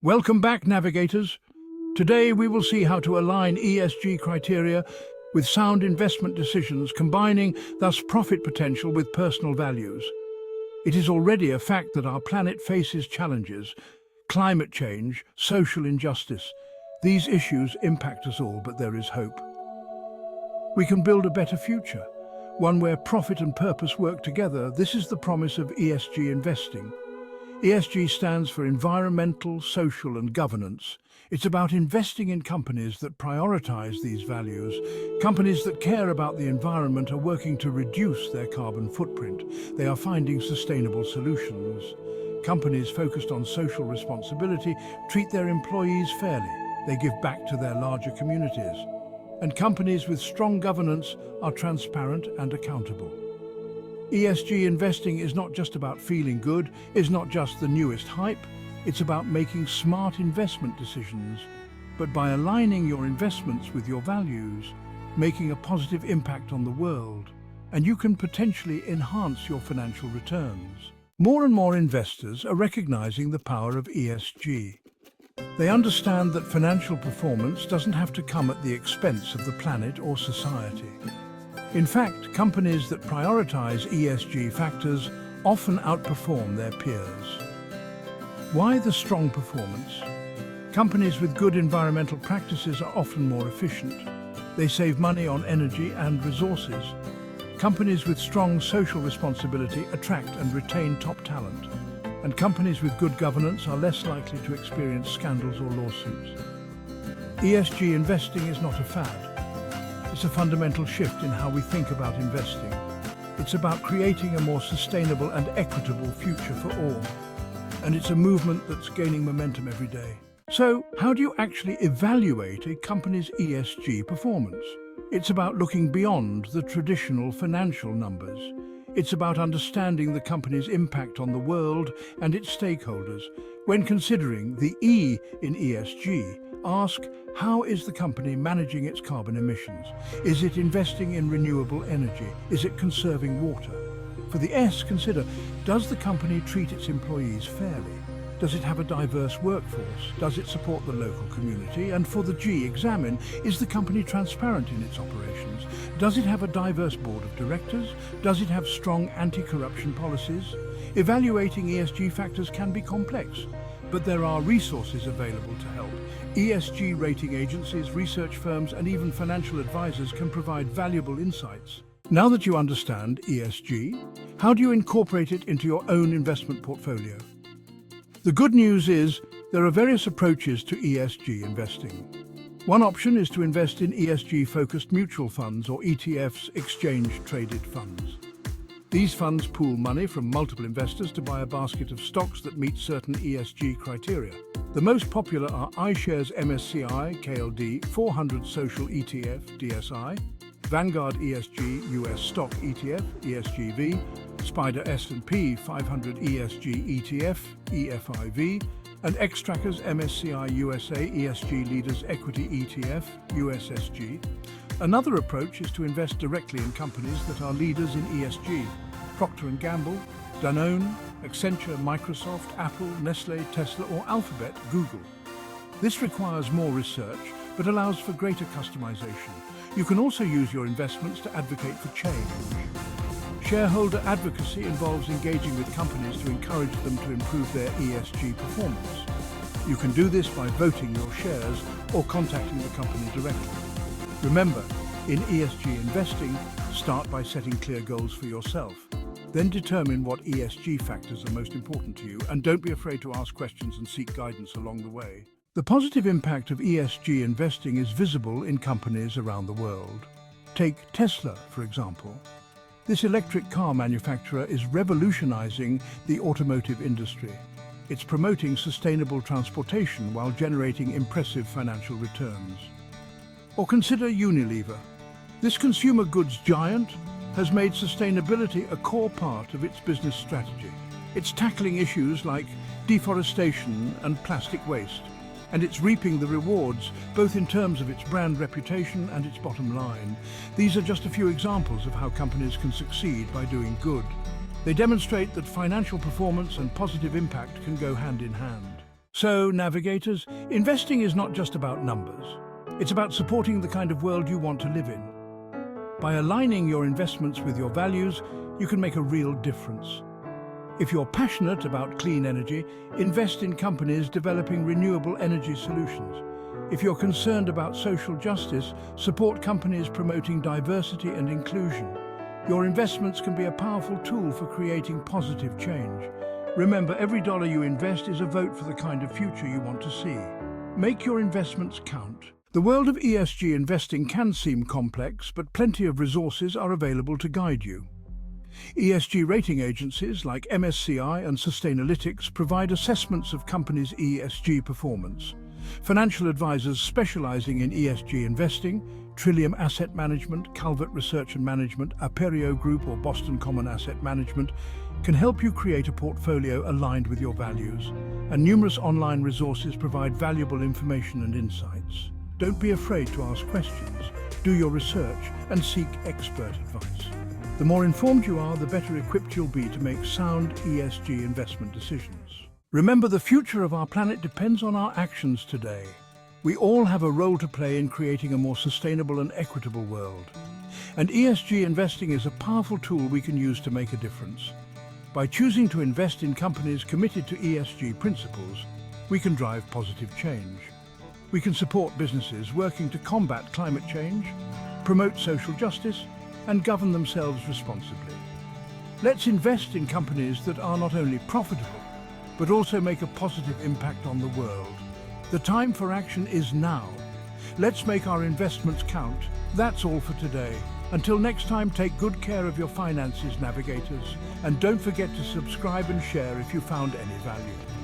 Welcome back, navigators. Today we will see how to align ESG criteria with sound investment decisions, combining thus profit potential with personal values. It is already a fact that our planet faces challenges: climate change, social injustice. These issues impact us all, but there is hope. We can build a better future, one where profit and purpose work together. This is the promise of ESG investing. ESG stands for environmental, social and governance. It's about investing in companies that prioritize these values. Companies that care about the environment are working to reduce their carbon footprint. They are finding sustainable solutions. Companies focused on social responsibility treat their employees fairly. They give back to their larger communities. And companies with strong governance are transparent and accountable. ESG investing is not just about feeling good, it's not just the newest hype, it's about making smart investment decisions. But by aligning your investments with your values, making a positive impact on the world, and you can potentially enhance your financial returns. More and more investors are recognizing the power of ESG. They understand that financial performance doesn't have to come at the expense of the planet or society. In fact, companies that prioritize ESG factors often outperform their peers. Why the strong performance? Companies with good environmental practices are often more efficient. They save money on energy and resources. Companies with strong social responsibility attract and retain top talent. And companies with good governance are less likely to experience scandals or lawsuits. ESG investing is not a fad. It's a fundamental shift in how we think about investing. It's about creating a more sustainable and equitable future for all. And it's a movement that's gaining momentum every day. So, how do you actually evaluate a company's ESG performance? It's about looking beyond the traditional financial numbers. It's about understanding the company's impact on the world and its stakeholders. When considering the E in ESG, ask, how is the company managing its carbon emissions? Is it investing in renewable energy? Is it conserving water? For the S, consider, does the company treat its employees fairly? Does it have a diverse workforce? Does it support the local community? And for the G, examine, is the company transparent in its operations? Does it have a diverse board of directors? Does it have strong anti-corruption policies? Evaluating ESG factors can be complex, but there are resources available to help. ESG rating agencies, research firms, and even financial advisors can provide valuable insights. Now that you understand ESG, how do you incorporate it into your own investment portfolio? The good news is there are various approaches to ESG investing. One option is to invest in ESG-focused mutual funds or ETFs, exchange-traded funds. These funds pool money from multiple investors to buy a basket of stocks that meet certain ESG criteria. The most popular are iShares MSCI KLD 400 Social ETF DSI, Vanguard ESG US Stock ETF ESGV, Spider S&P 500 ESG ETF EFIV, and Xtrackers MSCI USA ESG Leaders Equity ETF USSG. Another approach is to invest directly in companies that are leaders in ESG: Procter & Gamble, Danone, Accenture, Microsoft, Apple, Nestle, Tesla, or Alphabet, Google. This requires more research, but allows for greater customization. You can also use your investments to advocate for change. Shareholder advocacy involves engaging with companies to encourage them to improve their ESG performance. You can do this by voting your shares or contacting the company directly. Remember, in ESG investing, start by setting clear goals for yourself. Then determine what ESG factors are most important to you, and don't be afraid to ask questions and seek guidance along the way. The positive impact of ESG investing is visible in companies around the world. Take Tesla, for example. This electric car manufacturer is revolutionizing the automotive industry. It's promoting sustainable transportation while generating impressive financial returns. Or consider Unilever. This consumer goods giant has made sustainability a core part of its business strategy. It's tackling issues like deforestation and plastic waste, and it's reaping the rewards both in terms of its brand reputation and its bottom line. These are just a few examples of how companies can succeed by doing good. They demonstrate that financial performance and positive impact can go hand in hand. So, navigators, investing is not just about numbers. It's about supporting the kind of world you want to live in. By aligning your investments with your values, you can make a real difference. If you're passionate about clean energy, invest in companies developing renewable energy solutions. If you're concerned about social justice, support companies promoting diversity and inclusion. Your investments can be a powerful tool for creating positive change. Remember, every dollar you invest is a vote for the kind of future you want to see. Make your investments count. The world of ESG investing can seem complex, but plenty of resources are available to guide you. ESG rating agencies like MSCI and Sustainalytics provide assessments of companies' ESG performance. Financial advisors specializing in ESG investing, Trillium Asset Management, Calvert Research and Management, Aperio Group or Boston Common Asset Management, can help you create a portfolio aligned with your values. And numerous online resources provide valuable information and insights. Don't be afraid to ask questions, do your research and seek expert advice. The more informed you are, the better equipped you'll be to make sound ESG investment decisions. Remember, the future of our planet depends on our actions today. We all have a role to play in creating a more sustainable and equitable world. And ESG investing is a powerful tool we can use to make a difference. By choosing to invest in companies committed to ESG principles, we can drive positive change. We can support businesses working to combat climate change, promote social justice, and govern themselves responsibly. Let's invest in companies that are not only profitable, but also make a positive impact on the world. The time for action is now. Let's make our investments count. That's all for today. Until next time, take good care of your finances, navigators, and don't forget to subscribe and share if you found any value.